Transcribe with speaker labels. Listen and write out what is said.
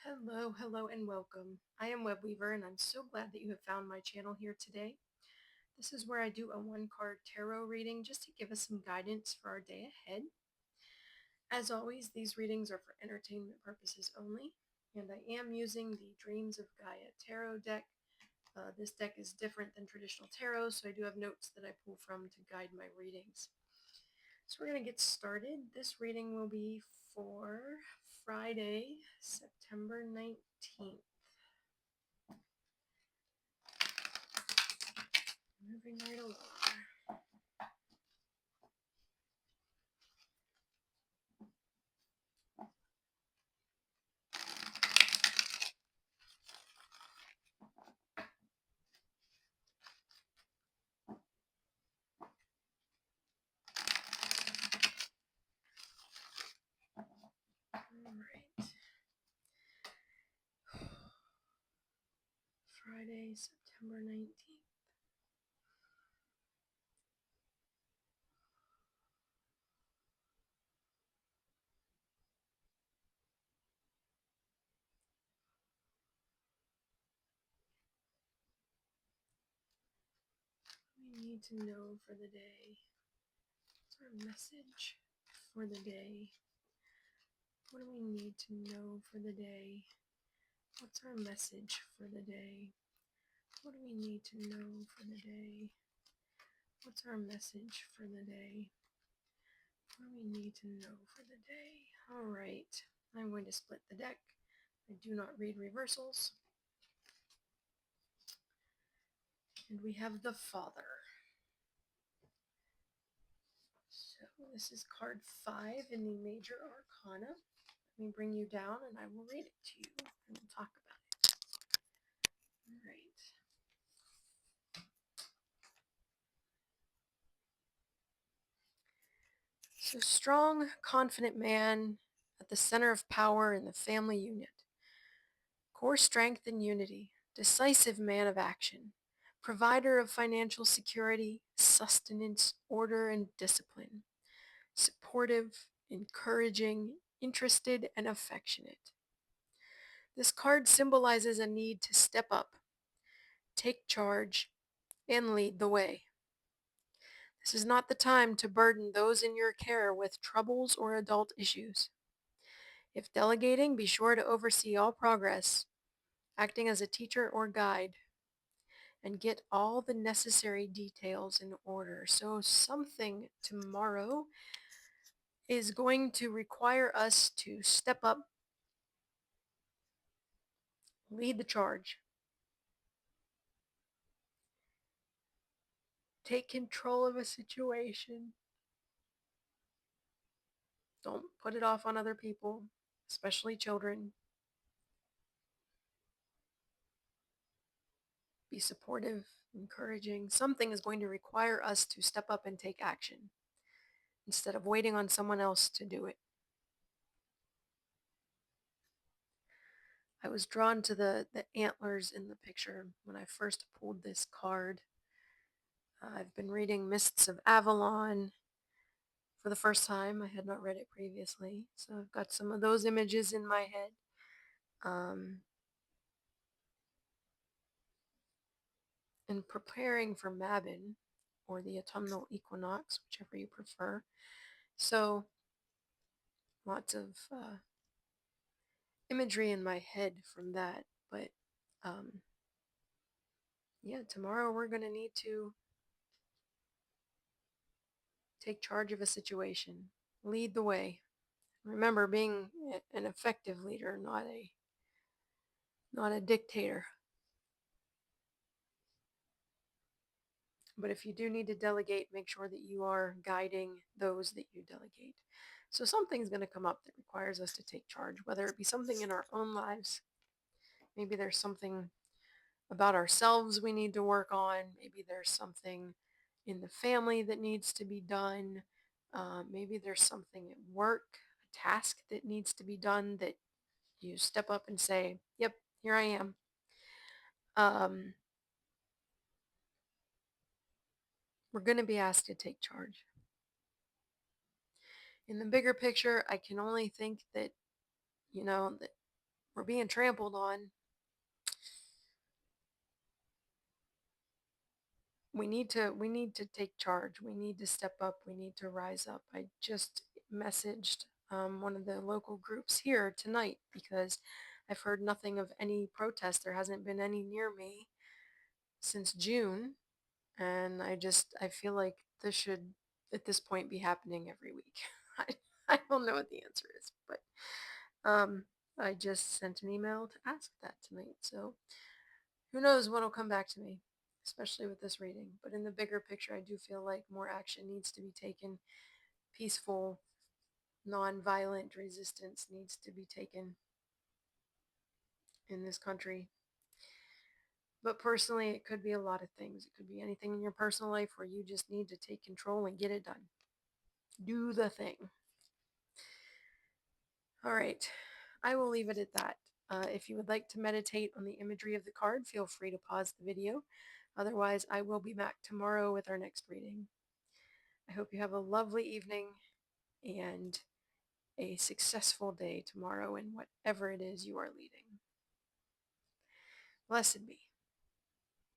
Speaker 1: Hello, and welcome. I am Web Weaver, and I'm so glad that you have found my channel here today. This is where I do a one-card tarot reading just to give us some guidance for our day ahead. As always, these readings are for entertainment purposes only, and I am using the Dreams of Gaia tarot deck. This deck is different than traditional tarot, so I do have notes that I pull from to guide my readings. So we're going to get started. This reading will be for Friday, September 19th. Moving right along. Alright. Friday, September 19th. We need to know for the day. What's our message for the day? What do we need to know for the day? What's our message for the day? What do we need to know for the day? What's our message for the day? What do we need to know for the day? Alright, I'm going to split the deck. I do not read reversals. And we have the Father. So this is card 5 in the Major Arcana. Let me bring you down and I will read it to you and we'll talk about it. All right. So strong, confident man at the center of power in the family unit. Core strength and unity. Decisive man of action. Provider of financial security, sustenance, order, and discipline. Supportive, encouraging, interested, and affectionate. This card symbolizes a need to step up, take charge, and lead the way. This is not the time to burden those in your care with troubles or adult issues. If delegating, be sure to oversee all progress, acting as a teacher or guide, and get all the necessary details in order. So something tomorrow is going to require us to step up, lead the charge, take control of a situation. Don't put it off on other people, especially children. Be supportive, encouraging. Something is going to require us to step up and take action instead of waiting on someone else to do it. I was drawn to the antlers in the picture when I first pulled this card. I've been reading Mists of Avalon for the first time. I had not read it previously, so I've got some of those images in my head. In preparing for Mabon, or the autumnal equinox, whichever you prefer. So lots of imagery in my head from that. But yeah, tomorrow we're going to need to take charge of a situation, lead the way. Remember, being an effective leader, not a dictator. But if you do need to delegate, make sure that you are guiding those that you delegate. So something's going to come up that requires us to take charge, whether it be something in our own lives. Maybe there's something about ourselves we need to work on. Maybe there's something in the family that needs to be done. Maybe there's something at work, a task that needs to be done that you step up and say, yep, here I am. We're going to be asked to take charge. In the bigger picture, I can only think that, that we're being trampled on. We need to take charge. We need to step up. We need to rise up. I just messaged one of the local groups here tonight because I've heard nothing of any protest. There hasn't been any near me since June, and I feel like this should at this point be happening every week. I don't know what the answer is, but um I just sent an email to ask that tonight. So who knows what'll come back to me, especially with this reading. But in the bigger picture, I do feel like more action needs to be taken. Peaceful, non-violent resistance needs to be taken in this country. But personally, it could be a lot of things. It could be anything in your personal life where you just need to take control and get it done. Do the thing. All right. I will leave it at that. If you would like to meditate on the imagery of the card, feel free to pause the video. Otherwise, I will be back tomorrow with our next reading. I hope you have a lovely evening and a successful day tomorrow in whatever it is you are leading. Blessed be.